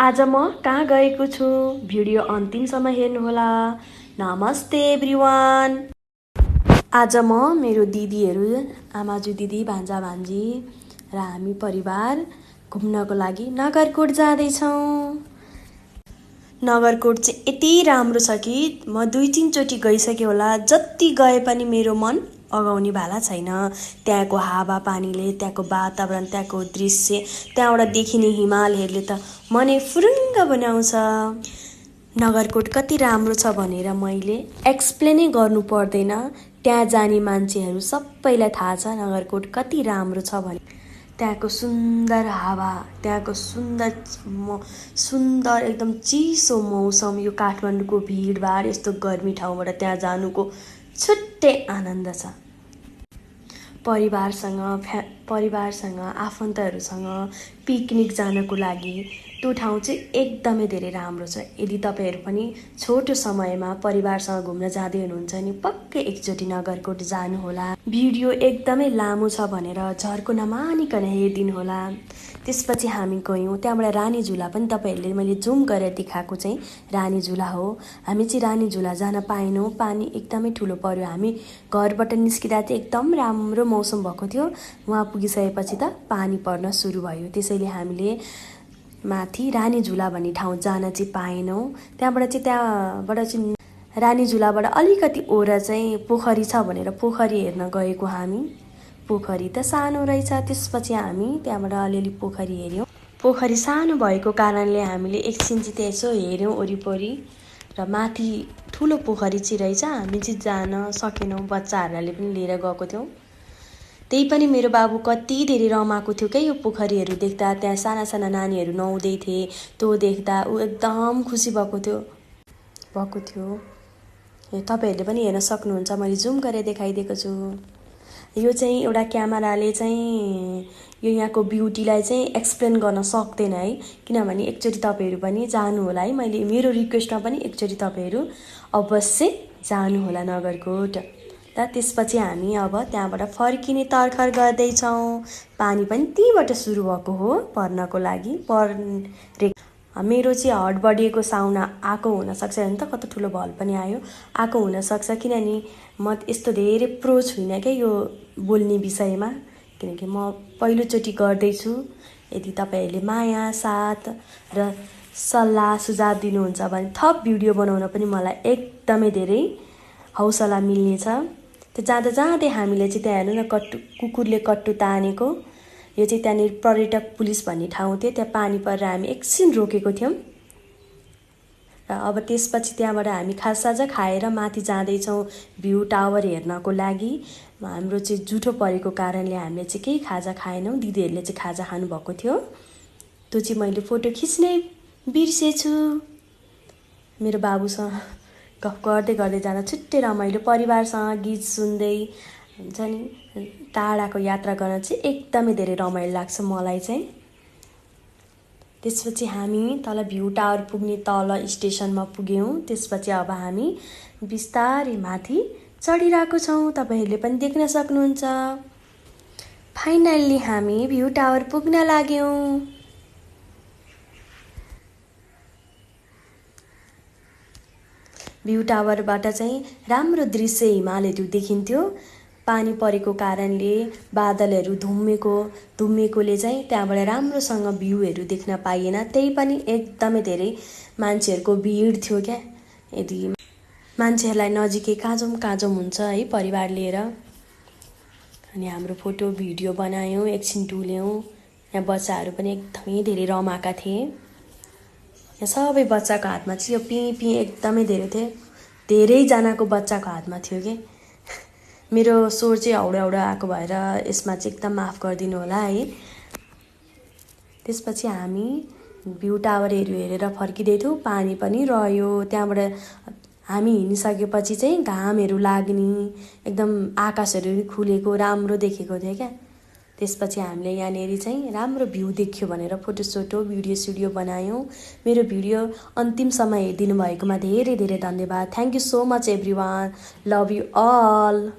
आज म कहाँ गएको छु भिडियो अन्तिमसम्म हेर्नुहोला। नमस्ते एभ्रिवान। आज म मेरो दिदीहरू आमाजु दिदी भान्जा भान्जी र हामी परिवार घुम्नको लागि नगरकोट जाँदैछौँ। नगरकोट चाहिँ यति राम्रो छ कि म 2-3 चोटि गइसकेँ होला। जति गए पनि मेरो मन अगाउने भाला छैन। त्यहाँको हावापानीले, त्यहाँको वातावरण, त्यहाँको दृश्य, त्यहाँबाट देखिने हिमालहरूले त मनै फुरुङ्ग बनाउँछ। नगरकोट कति राम्रो छ भनेर मैले एक्सप्लेनै गर्नु पर्दैन। त्यहाँ जाने मान्छेहरू सबैलाई थाहा छ नगरकोट कति राम्रो छ भने। त्यहाँको सुन्दर हावा, त्यहाँको सुन्दर एकदम चिसो मौसम, यो काठमाडौँको भिडभाड यस्तो गर्मी ठाउँबाट त्यहाँ जानुको छुट्टै आनन्द छ। परिवारसँग आफन्तहरूसँग पिकनिक जानको लागि त्यो ठाउँ चाहिँ एकदमै धेरै राम्रो छ। यदि तपाईहरू पनि छोटो समयमा परिवारसँग घुम्न जाँदै हुनुहुन्छ नि पक्कै एकचोटि नगरकोट जानुहोला। भिडियो एकदमै लामो छ भनेर झर्को नमानिकन हेरिदिनुहोला। त्यसपछि हामी गयौँ त्यहाँबाट रानी झुला पनि तपाईहरूले मैले जुम गरेर देखाएको चाहिँ रानी झुला हो। हामी चाहिँ रानी झुला जान पाएनौँ, पानी एकदमै ठुलो पर्यो। हामी घरबाट निस्किँदा चाहिँ एकदम राम्रो मौसम भएको थियो। वहाँ पुगिसकेपछि त पानी पर्न सुरु भयो। त्यसैले हामीले माथि रानी झुला भन्ने ठाउँ जान चाहिँ पाएनौँ। त्यहाँबाट चाहिँ रानी झुलाबाट अलिकति ओर चाहिँ पोखरी छ भनेर पोखरी हेर्न गएको हामी। पोखरी त सानो रहेछ। त्यसपछि हामी त्यहाँबाट अलिअलि पोखरी हेऱ्यौँ। पोखरी सानो भएको कारणले हामीले एकछिन चाहिँ त्यसो हेऱ्यौँ वरिपरि र माथि ठुलो पोखरी चाहिँ रहेछ। हामी चाहिँ जान सकेनौँ, बच्चाहरूलाई पनि लिएर गएको थियौँ। त्यही पनि मेरो बाबु कति धेरै रमाएको थियो क्या यो पोखरीहरू देख्दा। त्यहाँ साना साना नानीहरू नुहाउँदै थिए, त्यो देख्दा ऊ एकदम खुसी भएको थियो। तपाईहरूले पनि हेर्न सक्नुहुन्छ, मैले जुम गरेर देखाइदिएको छु। यो चाहिँ एउटा क्यामेराले चाहिँ यो यहाँको ब्युटीलाई चाहिँ एक्सप्लेन गर्न सक्दैन है, किनभने एकचोटि तपाईँहरू पनि जानु होला है। मेरो रिक्वेस्टमा पनि एकचोटि तपाईँहरू अवश्य जानु होला नगरकोट। र त्यसपछि हामी अब त्यहाँबाट फर्किने तर्खर गर्दैछौँ। पानी पनि त्यहीँबाट सुरु भएको हो पर्नको लागि। मेरो चाहिँ हट बढिएको साउन्ड आएको हुनसक्छ नि त, कस्तो ठुलो भल पनि आएको हुनसक्छ, किनभने म यस्तो धेरै प्रो छुइनँ क्या यो बोल्ने विषयमा, किनकि म पहिलोचोटि गर्दैछु। यदि तपाईँहरूले माया साथ र सल्लाह सुझाव दिनुहुन्छ भने थप भिडियो बनाउन पनि मलाई एकदमै धेरै हौसला मिल्नेछ। त्यो जाँदै हामीले चाहिँ त्यहाँ हेर्नु न कुकुरले कट्टु तानेको, यो चाहिँ त्यहाँनिर पर्यटक पुलिस भन्ने ठाउँ थियो। त्यहाँ पानी परेर हामी एकछिन रोकेको थियौँ र अब त्यसपछि त्यहाँबाट हामी खाजासाजा खाएर माथि जाँदैछौँ भ्यू टावर हेर्नको लागि। हाम्रो चाहिँ जुठो परेको कारणले हामीले चाहिँ केही खाजा खाएनौँ। दिदीहरूले चाहिँ खाजा खानुभएको थियो। त्यो चाहिँ मैले फोटो खिच्नै बिर्सेछु। मेरो बाबुसँग गफ गर्दै जाँदा छुट्टै रमाइलो, परिवारसँग गीत सुन्दै हुन्छ नि। टाढाको यात्रा गर्न चाहिँ एकदमै धेरै रमाइलो लाग्छ मलाई चाहिँ। त्यसपछि हामी तल भ्यू टावर पुग्ने तल स्टेसनमा पुग्यौँ। त्यसपछि अब हामी बिस्तारै माथि चढिरहेको छौँ, तपाईँहरूले पनि देख्न सक्नुहुन्छ। फाइनल्ली हामी भ्यू टावर पुग्न लाग्यौँ। भ्यू टावरबाट चाहिँ राम्रो दृश्य हिमालहरू देखिन्थ्यो। पानी परेको कारणले बादलहरू धुम्मेकोले चाहिँ त्यहाँबाट राम्रोसँग भ्यूहरू देख्न पाइएन। त्यही पनि एकदमै धेरै मान्छेहरूको भिड थियो क्या। यदि मान्छेहरूलाई नजिकै काजम हुन्छ है परिवार लिएर। अनि हाम्रो फोटो भिडियो बनायौँ, एकछिन डुल्यौँ। यहाँ बच्चाहरू पनि एकदमै धेरै रमाएका थिए। यहाँ सबै बच्चाको हातमा चाहिँ यो पी एकदमै धेरै थियो। धेरैजनाको बच्चाको हातमा थियो कि। मेरो स्वर चाहिँ हौडा आएको भएर यसमा चाहिँ एकदम माफ गरिदिनु होला है। त्यसपछि हामी भ्यू टावरहरू हेरेर फर्किँदै थियौँ। पानी पनि रह्यो। त्यहाँबाट हामी हिँडिसकेपछि चाहिँ घामहरू लाग्ने, एकदम आकाशहरू खुलेको राम्रो देखेको थियो क्या। त्यसपछि हामीले यहाँनिर चाहिँ राम्रो भ्यू देखियो भनेर फोटो भिडियो बनायौँ। मेरो भिडियो अन्तिमसम्म हेरिदिनु भएकोमा धेरै धेरै धन्यवाद। Thank you so much everyone. Love you all.